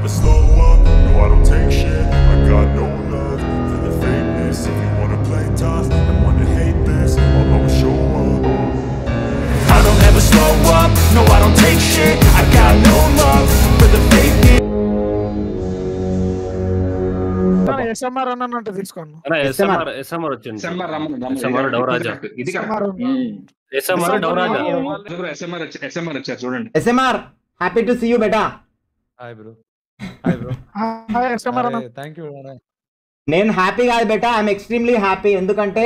never slow up, no I don't take shit. I got no love for the fakeness. If you wanna play tough and wanna hate this, I'll always show up. I don't ever slow up, no I don't take shit. I got no love for the fakeness. SMR అన్నట్టు తీసుకోండి. SMR వచ్చింది. SMR డౌరాజా SMR వచ్చారు చూడండి. SMR happy to see you బేటా. Hi bro. SMR అన్న thank you. నేను happy కాదు బేటా, ఐఎమ్ ఎక్స్ట్రీమ్లీ హ్యాపీ. ఎందుకంటే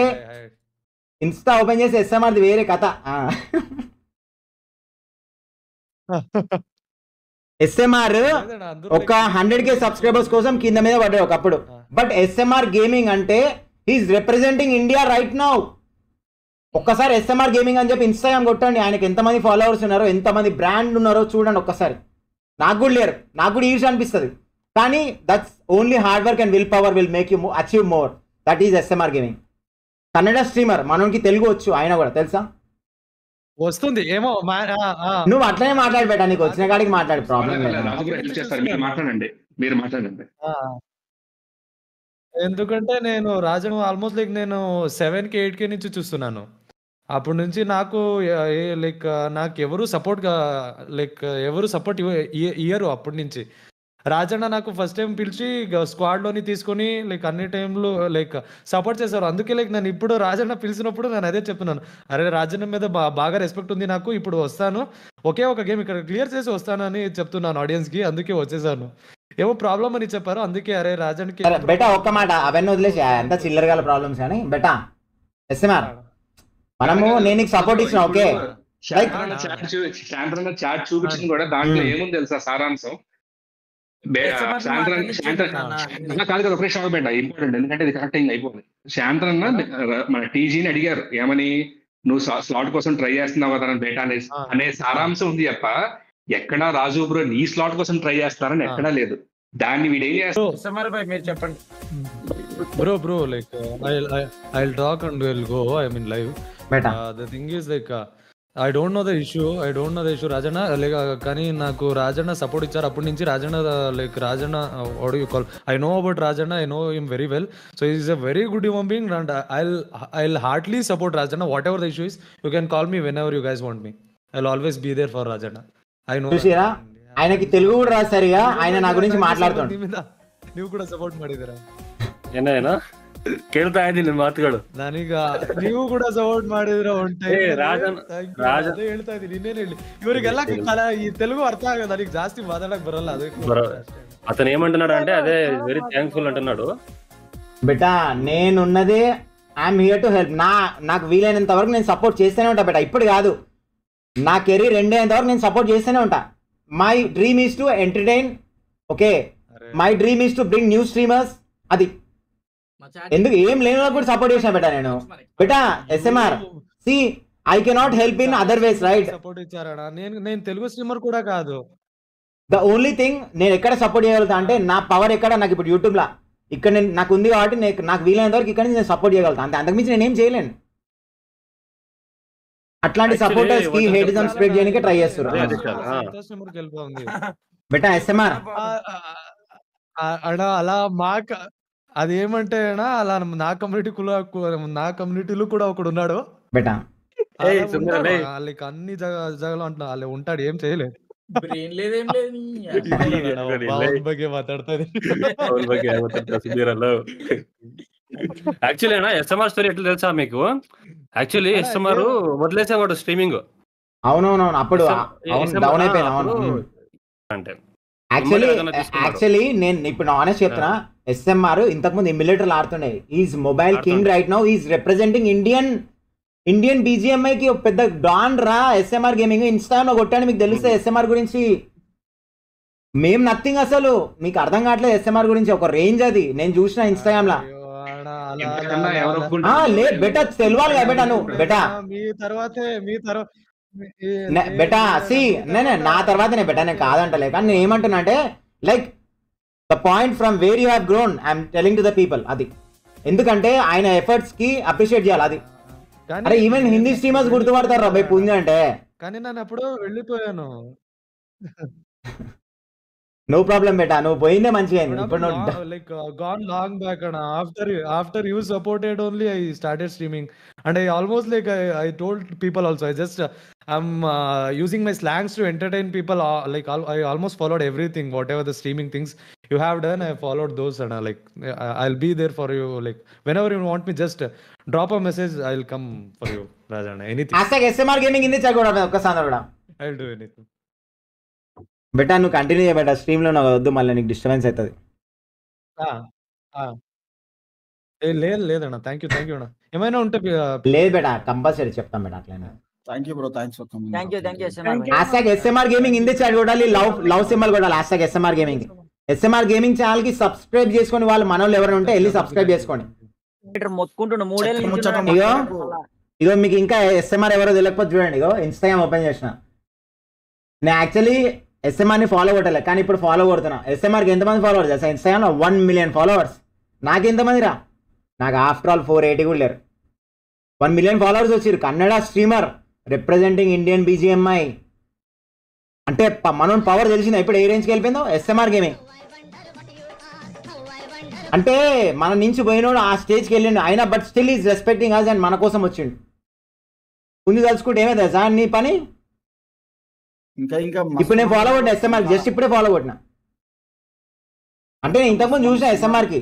ఇన్స్టా ఓపెన్ చేసి ఎస్ఎంఆర్ వేరే కథ. ఎస్ఎంఆర్ ఒక 100K సబ్స్క్రైబర్స్ కోసం కింద మీద పడ్డాయి ఒకప్పుడు. బట్ ఎస్ఎంఆర్ గేమింగ్ అంటే he's representing India right now. ఒక్కసారి ఎస్ఎంఆర్ గేమింగ్ అని చెప్పి ఇన్స్టాగ్రామ్ కొట్టండి, ఆయనకి ఎంతమంది ఫాలోవర్స్ ఉన్నారో, ఎంతమంది బ్రాండ్ ఉన్నారో చూడండి ఒక్కసారి. నాకు కూడా లేరు, నాకు కూడా ఈజీ అనిపిస్తుంది. కానీ that's only hard work and will power will make you achieve more. That is SMR gaming. Kannada streamer, మనకి తెలుగు వచ్చు, ఆయన కూడా తెలుసా వస్తుంది ఏమో. నువ్వు అట్లనే మాట్లాడబెట్టా, నీకు వచ్చిన కాడికి మాట్లాడు, ప్రాబ్లం మీరు మాట్లాడండి. ఎందుకంటే నేను రాజన్ ఆల్మోస్ట్ లైక్ నేను 7K 8K నుంచి చూస్తున్నాను. అప్పటి నుంచి నాకు లైక్ నాకు ఎవరు సపోర్ట్ ఇయ్యరు. అప్పటి నుంచి రాజన్న నాకు ఫస్ట్ టైం పిలిచి స్క్వాడ్లోని తీసుకొని లైక్ అన్ని టైంలో లైక్ సపోర్ట్ చేశారు. అందుకే లైక్ నేను ఇప్పుడు రాజన్న పిలిచినప్పుడు నేను అదే చెప్తున్నాను, అరే రాజన్న మీద బాగా రెస్పెక్ట్ ఉంది నాకు, ఇప్పుడు వస్తాను, ఒకే ఒక గేమ్ ఇక్కడ క్లియర్ చేసి వస్తాను అని చెప్తున్నాను ఆడియన్స్కి. అందుకే వచ్చేసాను. ఏమో ప్రాబ్లం అని చెప్పారు, అందుకే అరే రాజన్కి బెటా ఒక్క మాట అవన్నీ వదిలేసి అంతా చిల్లర గల ప్రాబ్లమ్స్. కానీ బెటా ఎస్ఎంఆర్ మనము నేను నీకు సపోర్ట్ ఇచ్చిన, ఓకే చాట్ చూపించింది కూడా దాంట్లో ఏముంది తెలుసా సారాంశం? కాదు కదా, ఒకే షాక్ పెట్టా ఇంపార్టెంట్, ఎందుకంటే ఇది కరెక్ట్ అయిపోతుంది. శాంతరన్న మన టీజీని అడిగారు ఏమని, నువ్వు స్లాట్ కోసం ట్రై చేస్తున్నావు కదా బేటా అనే సారాంశం ఉంది తప్ప ఎక్కడా రాజు బ్రో నీ స్లాట్ కోసం ట్రై చేస్తారని ఎక్కడా లేదు. దాన్ని వీడేం చేస్తారు మీరు చెప్పండి bro like I'll talk and we'll go, I mean live. The thing is like I don't know the issue Rajanna like కానీ నాకు రాజన్న సపోర్ట్ ఇచ్చారు అప్పటి నుంచి. Rajanna like Rajanna what do you call, I know about Rajanna, I know him very well, so he is a very good human being and I'll heartily support Rajanna. Whatever the issue is, you can call me whenever you guys want me. I'll always be there for Rajanna. I know. చూసిరా ఆయనకి తెలుగు కూడా రాదు సరిగా, ఆయన నా గురించి మాట్లాడుతాడు. ನೀವು ಕೂಡ ಸಪೋರ್ಟ್ ಮಾಡಿದಿರಾ? ಏನೇನಾ ಕೇಳ್ತಾ ಇದ್ದೀನಿ ಮಾತುಗಳು. ನನಗ ನೀವು ಕೂಡ ಸಪೋರ್ಟ್ ಮಾಡಿದ್ರ ಉಂಟೆ ರಾಜನ್ ಹೇಳ್ತಾ ಇದ್ದೀನಿ. ಇನ್ನೇನು ಹೇಳಿ, ಇವರಿಗೆಲ್ಲ ಈ తెలుగు అర్థం ಆಗదు, ನನಗೆ ಜಾಸ್ತಿ ಮಾತಾಡಕ್ ಬರಲ್ಲ. అతను ఏమంటున్నాడు అంటే అదే వెరీ థ్యాంక్ఫుల్ అంటున్నాడు. బెటా నేనున్నదే ఐఎమ్ హియర్ టు హెల్ప్. నాకు వీలైనంత వరకు నేను సపోర్ట్ చేస్తూనే ఉంటా బెటా. ఇప్పుడు కాదు, నా కెరీర్ ఎండేంత వరకు నేను సపోర్ట్ చేస్తూనే ఉంటా. My dream is to entertain, okay, my dream is to bring new streamers. అది ఎందుకు ఏం లేని వాళ్ళకి కూడా సపోర్ట్ చేసిన బెటా నేను. Beta SMR C I cannot help in other ways, right? Support ఇచ్చారా? నేను తెలుగు స్ట్రీమర్ కూడా కాదు. ద ఓన్లీ థింగ్ నేను ఎక్కడ సపోర్ట్ చేయగలుగుతా అంటే నా పవర్ ఎక్కడ, నాకు ఇప్పుడు యూట్యూబ్ లా ఇక్కడ నాకు ఉంది కాబట్టి నాకు వీలైనంత వరకు ఇక్కడ నుంచి నేను సపోర్ట్ చేయగలుగుతాను. అంతే, అంతకుమించి నేనేం చేయలేను. అట్లాంటి సపోర్టర్స్ కి హేటిజం స్ప్రెడ్ చేయడానికి ట్రై చేస్తారు బెటా ఎస్ఎంఆర్. అలా మాకు అదేమంటే అలా నా కమ్యూనిటీలో కూడా ఒకడు ఉన్నాడు బెటా. వాళ్ళకి అన్ని జగలు అంటున్నా వాళ్ళు ఉంటాడు, ఏం చేయలేదు. ಬಗ್ಗೆ ಮಾತಾಡ್ತಾರೆ. యాక్చువల్లీ ఎస్ఎంఆర్ స్టోరీ ఎట్లా తెలుసా మీకు? యాక్చువల్లీ ఎస్ఎంఆర్ వదిలేసాడు స్ట్రీమింగ్. అవునవును, అప్పుడు డౌన్ అయిపోయింది. అంటే యాక్చువల్లీ నేను ఇప్పుడు ఆనెస్ట్ చెప్తున్నా, ఎస్ఎంఆర్ ఇంతకుముందు ఎమ్యులేటర్లు ఆడుతుండే. Is mobile king right now. Is representing Indian BGMI కి పెద్ద డాన్ రా ఎస్ఎంఆర్ గేమింగ్. ఇన్స్టాగ్రామ్ లో కొట్టాను, మీకు తెలుస్తే ఎస్ఎంఆర్ గురించి. మేం నథింగ్, అసలు మీకు అర్థం కావట్లేదు ఎస్ఎంఆర్ గురించి. ఒక రేంజ్ అది, నేను చూసిన ఇన్స్టాగ్రామ్ లా. లేదు బెటా, తెలవాలి కదా బెటా నువ్వు. బెటా బెటా సి నేనే నా తర్వాతనే బెటా, నేను కాదంటలే. కానీ నేను ఏమంటున్నా అంటే like the point from where you have grown I'm telling to the people. అది ఎందుకంటే ఆయన ఎఫర్ట్స్ కి అప్రిషియేట్ చేయాలి. అది అరే ఈవెన్ హిందీ స్ట్రీమర్స్ గుర్తుపడతారు రా పుంజ అంటే. కానీ నేను అప్పుడు వెళ్ళిపోయాను. నో ప్రాబ్లం బేటా, నువ్వు పోయిందే మంచిగా అయింది. ఇప్పుడు నువ్వు like gone long back and after you supported only I started streaming and I almost like I told people also I just I'm using my slangs to entertain people like I almost followed everything whatever the streaming things you have done. I followed those and like I'll be there for you like whenever you want me just drop a message. I'll come for you Rajana anything. hashtag SMR gaming ఇంది చక్కగా ఒక్కసారి కూడా I'll do anything. బేటా నువ్వు continue చేయ బేటా, stream లో వద్దు మళ్ళీ నీకు డిస్టర్బెన్స్ అవుతుంది. లేదన్నా థ్యాంక్ యూ అన్న. ఏమైనా ఉంటే లేదు బేటా కంపల్సరీ చెప్తాం బేటా అట్లనే. Thank you bro, thanks for coming. Thank you hashtag SMR gaming ఇంది చాట్ కొడాలి, లవ్ సింబల్ కొడాలి. Hashtag SMR gaming. SMR gaming channel కి సబ్స్క్రైబ్ చేసుకొని వాళ్ళు మనోళ్ళు ఎవరైనా ఉంటే వెళ్ళి సబ్స్క్రైబ్ చేసుకోండి. ఇగో మీకు ఇంకా SMR ఎవరో తెలియకపోతే చూడండి, ఇగో ఇన్స్టాగ్రామ్ ఓపెన్ చేసిన. నేను యాక్చువల్లీ SMRని ఫాలో కొట్టలే కానీ ఇప్పుడు ఫాలో కొడుతున్నా. SMRకి ఎంతమంది ఫాలోవర్స్ తెలుసా ఇన్స్టాగ్రామ్లో? 1 million ఫాలోవర్స్. నాకెంతమంది రా? నాకు ఆఫ్టర్ ఆల్ 480 కూడా లేరు. 1 million ఫాలోవర్స్ వచ్చారు. Kannada streamer representing Indian BGMI అంటే మనం పవర్ తెలిసిందా ఇప్పుడు ఏ రేంజ్కి వెళ్ళిపోయిందో? SMR గేమింగ్ అంటే మన నుంచి పోయినోడు ఆ స్టేజ్కి వెళ్ళిండు అయినా but still is respecting us and మన కోసం వచ్చిండు. ముందు తలుచుకుంటే ఏమైందా సార్ నీ పని? ఇంకా ఇప్పుడు నేను ఫాలో కొట్టిన SMR జస్ట్ ఇప్పుడే ఫాలో కొట్టిన. అంటే నేను ఇంతకుముందు చూసిన SMRకి